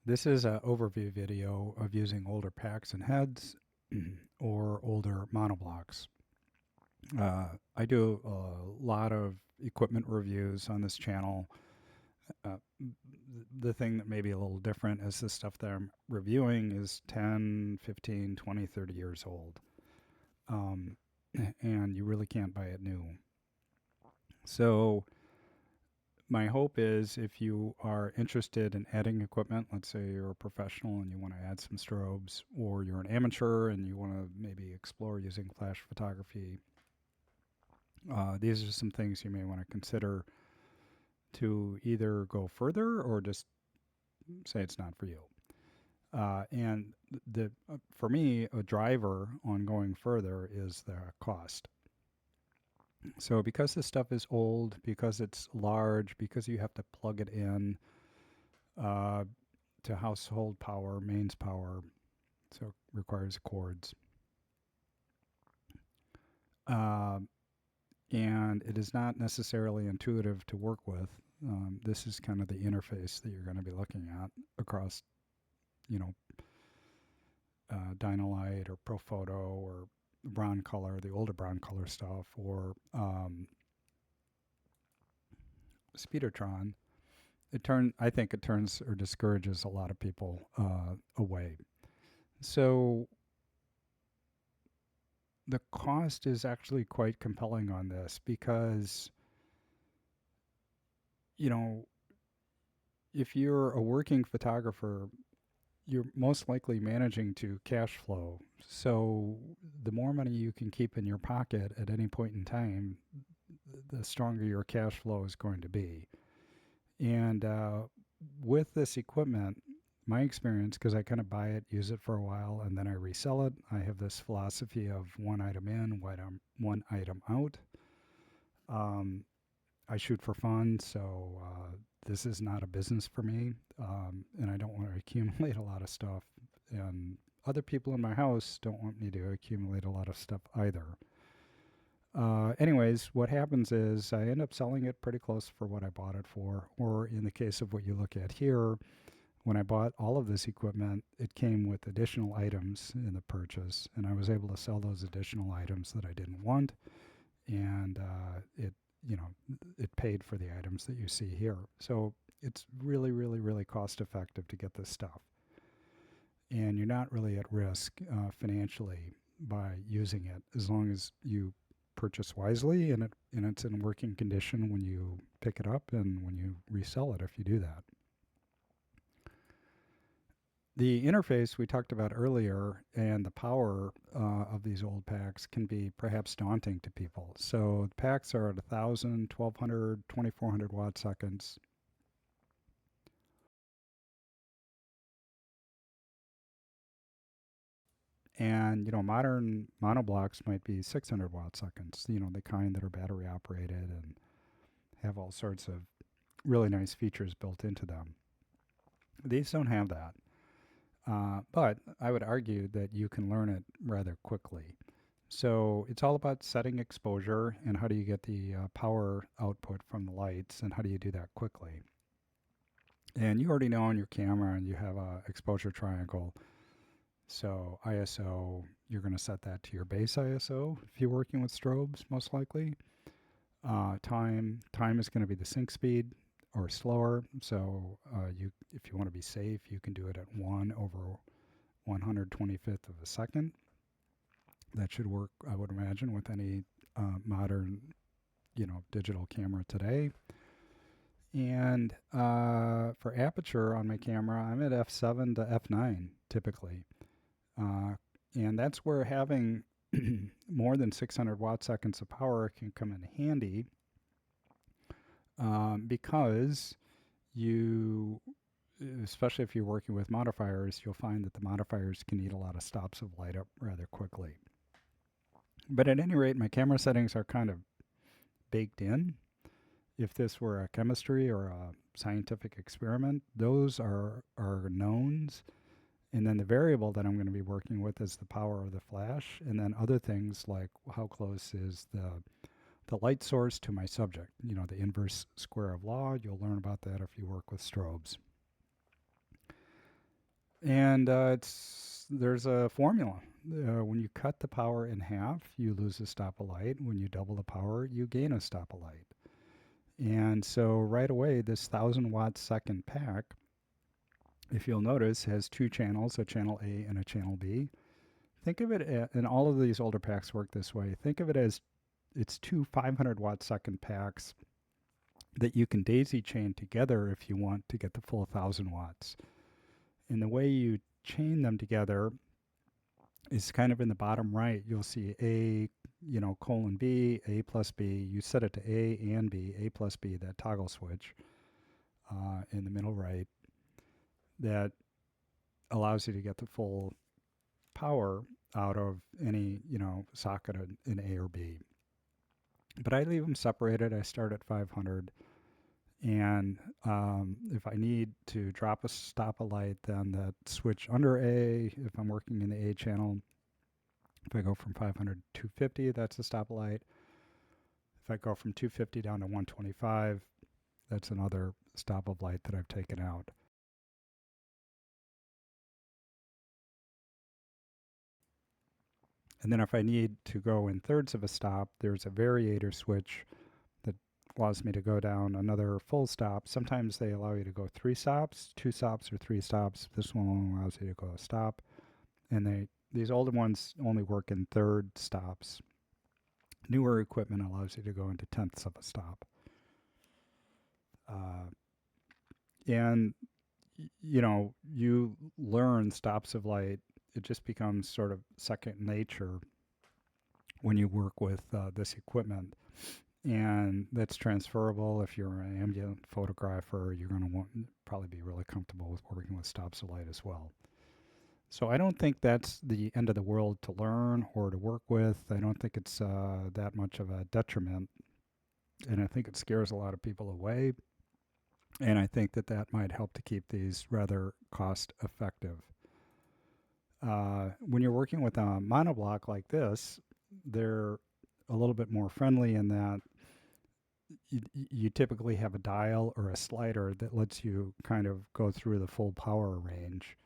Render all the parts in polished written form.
This is an overview video of using older packs and heads or older monoblocks. I do a lot of equipment reviews on this channel. Uh, the thing that may be a little different is the stuff that I'm reviewing is 10, 15, 20, 30 years old. Um, and you really can't buy it new. So my hope is if you are interested in adding equipment, let's say you're a professional and you want to add some strobes, or you're an amateur and you want to maybe explore using flash photography, these are some things you may want to consider to either go further or just say it's not for you. And for me, a driver on going further is the cost. So because this stuff is old, because it's large, because you have to plug it in uh, to household power, mains power, so it requires cords. Uh, and it is not necessarily intuitive to work with. This is kind of the interface that you're going to be looking at across, you know, Dynalite or Profoto or brown color, the older brown color stuff, or Speedotron. I think it turns or discourages a lot of people away. So the cost is actually quite compelling on this because, you know, if you're a working photographer, you're most likely managing to cash flow. So the more money you can keep in your pocket at any point in time, the stronger your cash flow is going to be. And with this equipment, my experience, because I kind of buy it, use it for a while, and then I resell it, I have this philosophy of one item in, one item out. Um, I shoot for fun, so this is not a business for me, and I don't want to accumulate a lot of stuff. And other people in my house don't want me to accumulate a lot of stuff either. Anyways, what happens is I end up selling it pretty close for what I bought it for, or in the case of what you look at here, when I bought all of this equipment, it came with additional items in the purchase, and I was able to sell those additional items that I didn't want, and it paid for the items that you see here. So it's really, really, really cost effective to get this stuff, and you're not really at risk financially by using it as long as you purchase wisely and it's in working condition when you pick it up and when you resell it if you do that. The interface we talked about earlier and the power of these old packs can be perhaps daunting to people. So the packs are at 1,000, 1,200, 2,400 watt seconds. And, modern monoblocks might be 600 watt seconds, the kind that are battery operated and have all sorts of really nice features built into them. These don't have that. But I would argue that you can learn it rather quickly. So it's all about setting exposure and how do you get the power output from the lights and how do you do that quickly. And you already know on your camera and you have a exposure triangle. So ISO, you're going to set that to your base ISO if you're working with strobes, most likely. Time is going to be the sync speed or slower. So if you want to be safe, you can do it at 1/125th of a second. That should work, I would imagine, with any modern, digital camera today. And for aperture on my camera, I'm at f7 to f9 typically. And that's where having more than 600 watt seconds of power can come in handy because you, especially if you're working with modifiers, you'll find that the modifiers can eat a lot of stops of light up rather quickly. But at any rate, my camera settings are kind of baked in. If this were a chemistry or a scientific experiment, those are knowns. And then the variable that I'm going to be working with is the power of the flash. And then other things like how close is the light source to my subject. The inverse square of law. You'll learn about that if you work with strobes. And there's a formula. When you cut the power in half, you lose a stop of light. When you double the power, you gain a stop of light. And so right away, this 1,000 watt second pack, if you'll notice, has two channels, a channel A and a channel B. Think of it, and all of these older packs work this way. Think of it as it's two 500 watt second packs that you can daisy chain together if you want to get the full 1,000 watts. And the way you chain them together is kind of in the bottom right. You'll see A, colon B, A plus B. You set it to A and B, A plus B, that toggle switch in the middle right that allows you to get the full power out of any, socket in A or B. But I leave them separated. I start at 500. And if I need to drop a stop a light, then that switch under A, if I'm working in the A channel, if I go from 500 to 250, that's a stop a light. If I go from 250 down to 125, that's another stop of light that I've taken out. And then if I need to go in thirds of a stop, there's a variator switch that allows me to go down another full stop. Sometimes they allow you to go 3 stops, 2 stops, or 3 stops. This one only allows you to go a stop. And these older ones only work in third stops. Newer equipment allows you to go into tenths of a stop. And you learn stops of light. It just becomes sort of second nature when you work with this equipment. And that's transferable. If you're an ambient photographer, you're going to probably be really comfortable with working with stops of light as well. So I don't think that's the end of the world to learn or to work with. I don't think it's that much of a detriment. And I think it scares a lot of people away. And I think that might help to keep these rather cost effective. When you're working with a monoblock like this, they're a little bit more friendly in that you typically have a dial or a slider that lets you kind of go through the full power range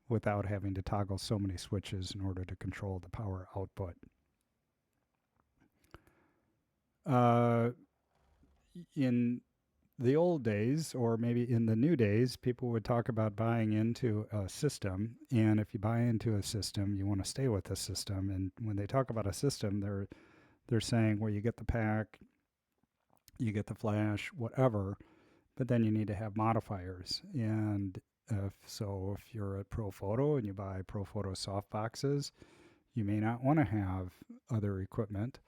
without having to toggle so many switches in order to control the power output. In the old days, or maybe in the new days, people would talk about buying into a system. And if you buy into a system, you want to stay with the system. And when they talk about a system, they're saying, well, you get the pack, you get the flash, whatever, but then you need to have modifiers. And if you're at Profoto and you buy Profoto softboxes, you may not want to have other equipment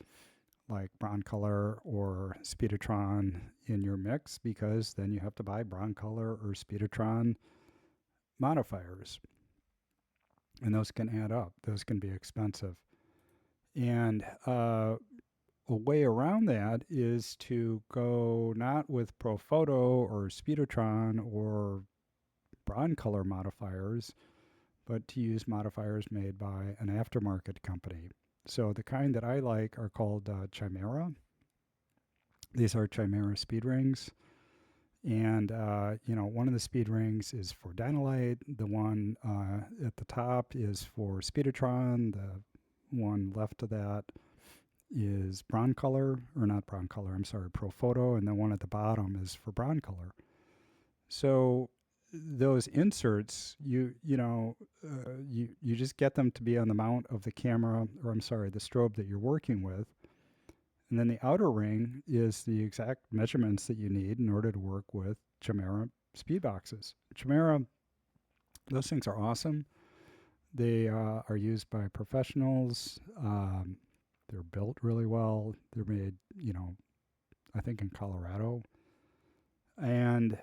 like Broncolor or Speedotron in your mix, because then you have to buy Broncolor or Speedotron modifiers. And those can add up. Those can be expensive. And a way around that is to go not with Profoto or Speedotron or Broncolor modifiers, but to use modifiers made by an aftermarket company. So the kind that I like are called Chimera. These are Chimera Speed Rings. And, one of the speed rings is for Dynalite. The one at the top is for Speedotron. The one left of that is Broncolor, or not Broncolor, I'm sorry, Profoto. And the one at the bottom is for Broncolor. So those inserts, you just get them to be on the mount of the camera, or I'm sorry, the strobe that you're working with. And then the outer ring is the exact measurements that you need in order to work with Chimera speed boxes. Chimera, those things are awesome. They are used by professionals. They're built really well. They're made, I think in Colorado. And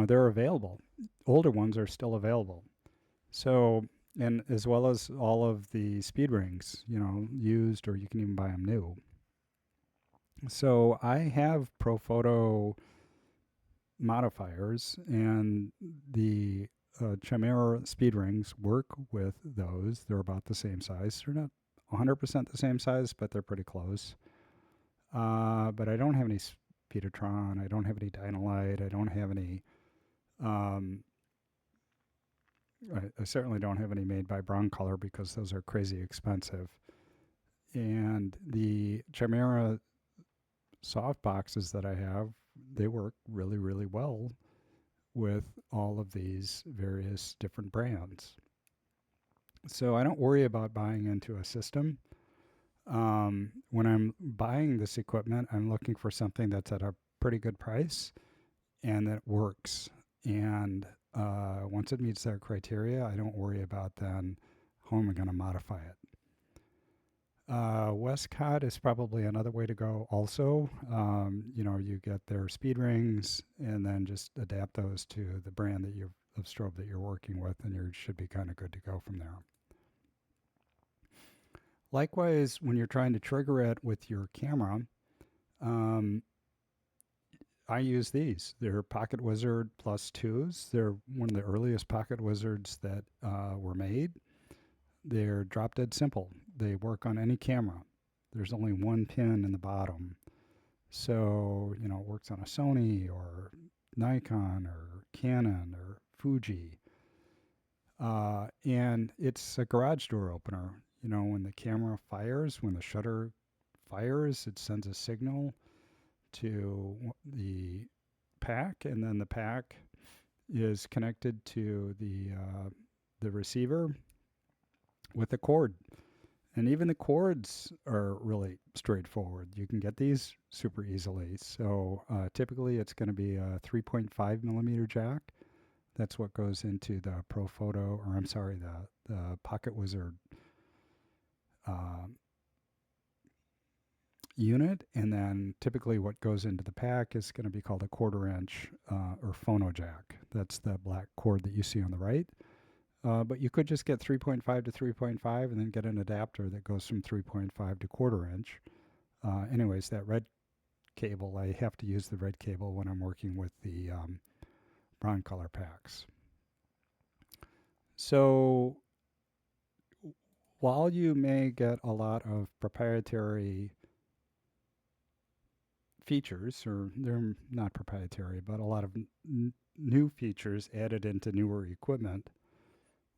they're available. Older ones are still available. So, and as well as all of the speed rings, used, or you can even buy them new. So I have Profoto modifiers, and the Chimera speed rings work with those. They're about the same size. They're not 100% the same size, but they're pretty close. But I don't have any Speedotron. I don't have any Dynalite. I don't have any. Um, I certainly don't have any made by Brown Color because those are crazy expensive. And the Chimera soft boxes that I have, they work really, really well with all of these various different brands. So I don't worry about buying into a system. When I'm buying this equipment, I'm looking for something that's at a pretty good price and that works. And once it meets that criteria, I don't worry about then how am I going to modify it. Westcott is probably another way to go also. You get their speed rings and then just adapt those to the brand that you of strobe that you're working with, and you should be kind of good to go from there. Likewise, when you're trying to trigger it with your camera, um, I use these. They're Pocket Wizard Plus 2s. They're one of the earliest Pocket Wizards that were made. They're drop dead simple. They work on any camera. There's only one pin in the bottom. So, it works on a Sony or Nikon or Canon or Fuji. And it's a garage door opener. When the camera fires, when the shutter fires, it sends a signal to the pack, and then the pack is connected to the receiver with a cord. And even the cords are really straightforward. You can get these super easily. So typically it's going to be a 3.5 millimeter jack. That's what goes into the Profoto, or I'm sorry, the Pocket Wizard unit. And then typically what goes into the pack is going to be called a 1/4 inch or phono jack. That's the black cord that you see on the right. But you could just get 3.5 to 3.5 and then get an adapter that goes from 3.5 to 1/4 inch. Anyways, that red cable, I have to use the red cable when I'm working with the brown color packs. So while you may get a lot of proprietary features, or they're not proprietary, but a lot of new features added into newer equipment,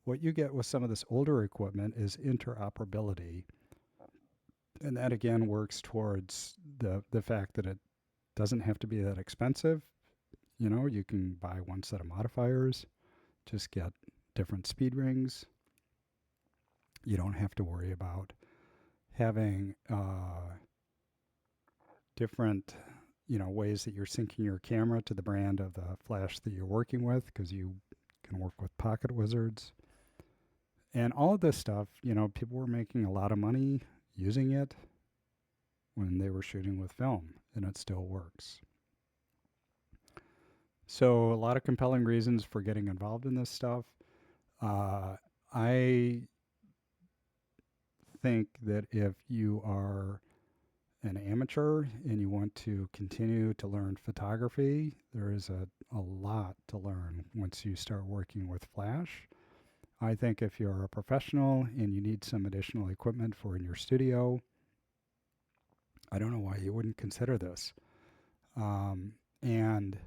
what you get with some of this older equipment is interoperability. And that again works towards the fact that it doesn't have to be that expensive. You can buy one set of modifiers, just get different speed rings. You don't have to worry about having different ways that you're syncing your camera to the brand of the flash that you're working with, because you can work with Pocket Wizards. And all of this stuff, people were making a lot of money using it when they were shooting with film, and it still works. So a lot of compelling reasons for getting involved in this stuff. I think that if you are an amateur and you want to continue to learn photography, there is a lot to learn once you start working with flash. I think if you're a professional and you need some additional equipment for in your studio, I don't know why you wouldn't consider this. And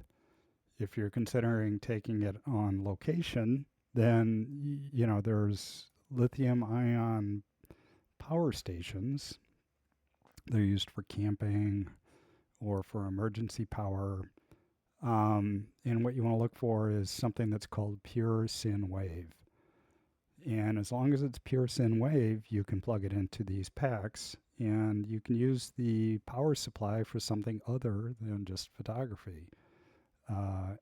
if you're considering taking it on location, then there's lithium ion power stations. They're used for camping or for emergency power. And what you want to look for is something that's called pure syn wave. And as long as it's pure syn wave, you can plug it into these packs, and you can use the power supply for something other than just photography.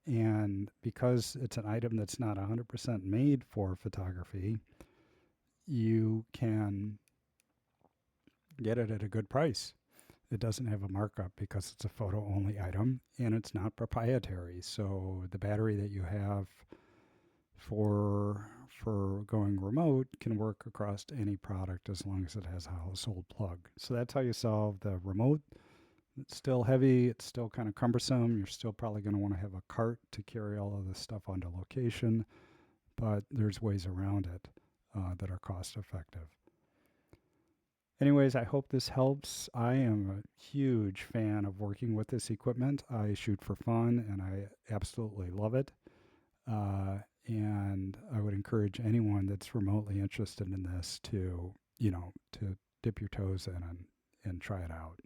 And because it's an item that's not 100% made for photography, you can get it at a good price. It doesn't have a markup because it's a photo-only item, and it's not proprietary. So the battery that you have for going remote can work across any product as long as it has a household plug. So that's how you solve the remote. It's still heavy. It's still kind of cumbersome. You're still probably going to want to have a cart to carry all of this stuff onto location, but there's ways around it that are cost effective. Anyways, I hope this helps. I am a huge fan of working with this equipment. I shoot for fun and I absolutely love it. Uh, and I would encourage anyone that's remotely interested in this to, to dip your toes in and try it out.